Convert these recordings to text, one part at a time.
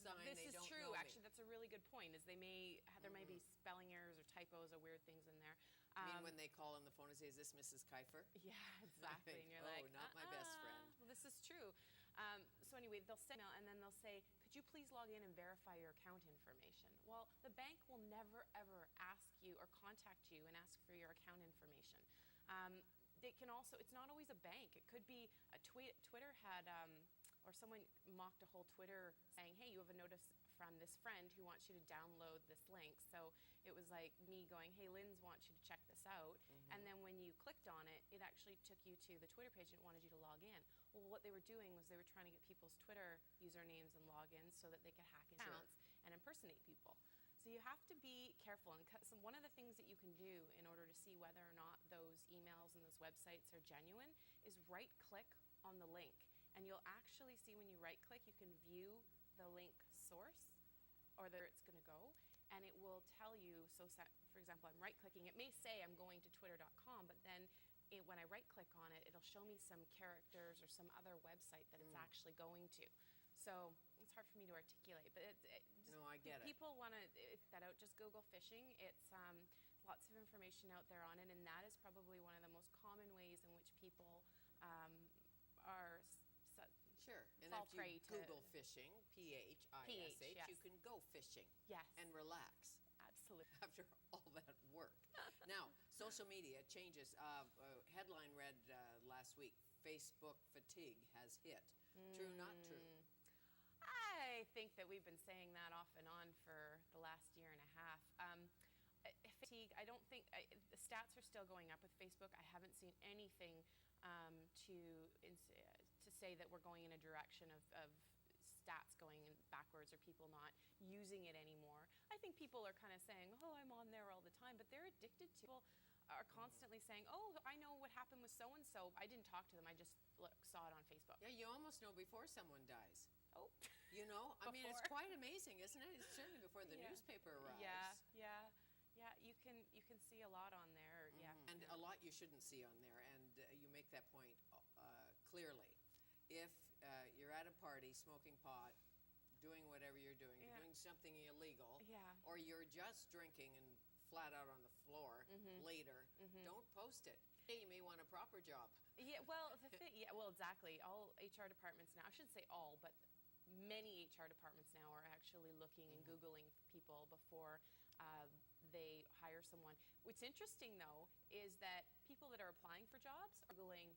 sign, this they is don't true. know me. Actually, that's a really good point. Is there may be spelling errors or typos or weird things in there. I mean, when they call on the phone and say, "Is this Mrs. Kiefer?" Yeah, exactly. And you're oh, like, not my best friend. Well, this is true. So anyway, they'll send email and then they'll say, could you please log in and verify your account information? Well, the bank will never ever ask you or contact you and ask for your account information. They can also, it's not always a bank. It could be a Twitter had, or someone mocked a whole Twitter saying, hey, you have a notice from this friend who wants you to download this link. So it was like me going, hey, Lindsay wants you to check this out. And then when you clicked on it, it actually took you to the Twitter page and it wanted you to log in. Well, what they were doing was they were trying to get people's Twitter usernames and logins so that they could hack accounts and impersonate people. So you have to be careful. And so one of the things that you can do in order to see whether or not those emails and those websites are genuine is right-click on the link. And you'll actually see when you right-click, you can view the link source or where it's going to go. And it will tell you, so for example, I'm right-clicking. It may say I'm going to twitter.com, but then when I right-click on it, it'll show me some characters or some other website that it's actually going to. So it's hard for me to articulate, but no, I get it. People want to that out. Just Google phishing. It's lots of information out there on it, and that is probably one of the most common ways in which people are sure. And fall if prey you to Google phishing, P-H-I-S-H, yes. you can go fishing. Yes. And relax. Absolutely. After all that work. Now, social media changes. Headline read last week, Facebook fatigue has hit. True, not true? I think that we've been saying that off and on for the last year and a half. Fatigue, I don't think, the stats are still going up with Facebook. I haven't seen anything to say that we're going in a direction of stats going backwards or people not using it anymore. I think people are kind of saying, oh, I'm on there all the time, but they're addicted to it. People are constantly saying, oh, I know what happened with so-and-so. I didn't talk to them. I just saw it on Facebook. Yeah, you almost know before someone dies. Oh. You know? I mean, it's quite amazing, isn't it? It's certainly before the newspaper arrives. Yeah. You can see a lot on there. Yeah. And a lot you shouldn't see on there, and you make that point clearly. If you're at a party smoking pot, doing whatever you're doing, you're doing something illegal, or you're just drinking and flat out on the floor later, don't post it. Hey, you may want a proper job. Yeah, well, exactly. All HR departments now, I shouldn't say all, but many HR departments now are actually looking and Googling people before they hire someone. What's interesting, though, is that people that are applying for jobs are Googling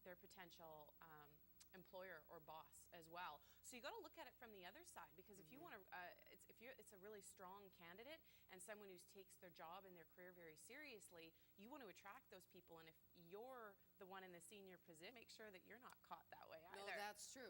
their potential employer or boss as well. So you got to look at it from the other side, because if you want to, it's a really strong candidate and someone who takes their job and their career very seriously, you want to attract those people. And if you're the one in the senior position, make sure that you're not caught that way either. No, that's true.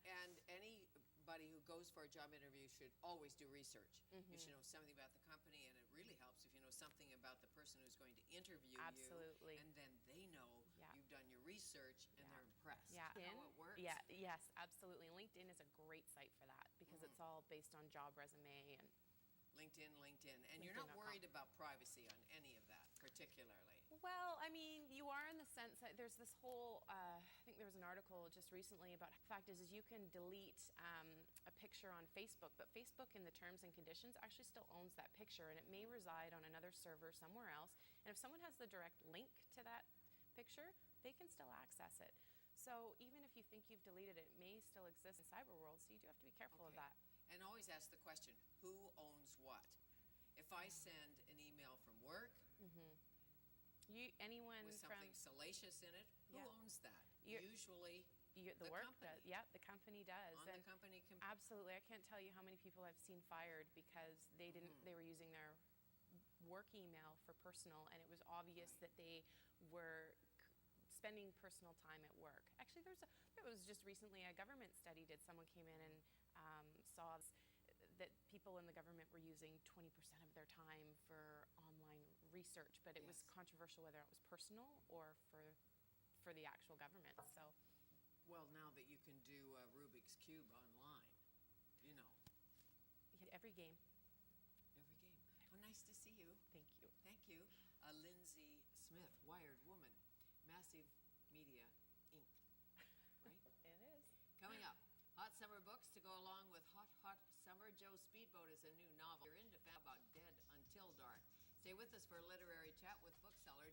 And anybody who goes for a job interview should always do research. You should know something about the company, and it really helps if you know something about the person who's going to interview Absolutely. you. And then they know you've done your research and they're impressed. Yeah. How it works. Yeah, yes, absolutely. And LinkedIn is a great site for that because it's all based on job resume and LinkedIn. And you're not worried about privacy on any of that, particularly? Well, I mean, you are in the sense that there's this whole, I think there was an article just recently about, the fact is you can delete a picture on Facebook, but Facebook in the terms and conditions actually still owns that picture, and it may reside on another server somewhere else. And if someone has the direct link to that picture, they can still access it. So even if you think you've deleted it, it may still exist in cyber world, so you do have to be careful of that. And always ask the question, who owns what? If I send an email from work anyone with something salacious in it, who owns that? Usually the work company. does. The company does. On the company computer. Absolutely. I can't tell you how many people I've seen fired because they didn't. They were using their work email for personal, and it was obvious that they were spending personal time at work. Actually, there was just recently a government study someone came in and saw that people in the government were using 20% of their time for online research, but it was controversial whether it was personal or for the actual government. So, well, now that you can do Rubik's Cube online, you know. Every game. Every game. Oh, nice to see you. Thank you. Thank you. Lindsay Smith, Wired Woman, Massive Media, Inc. Right? It is. Coming up, hot summer books to go along with hot, hot summer. a new novel. You're into about Dead Until Dark. Stay with us for a literary chat with bookseller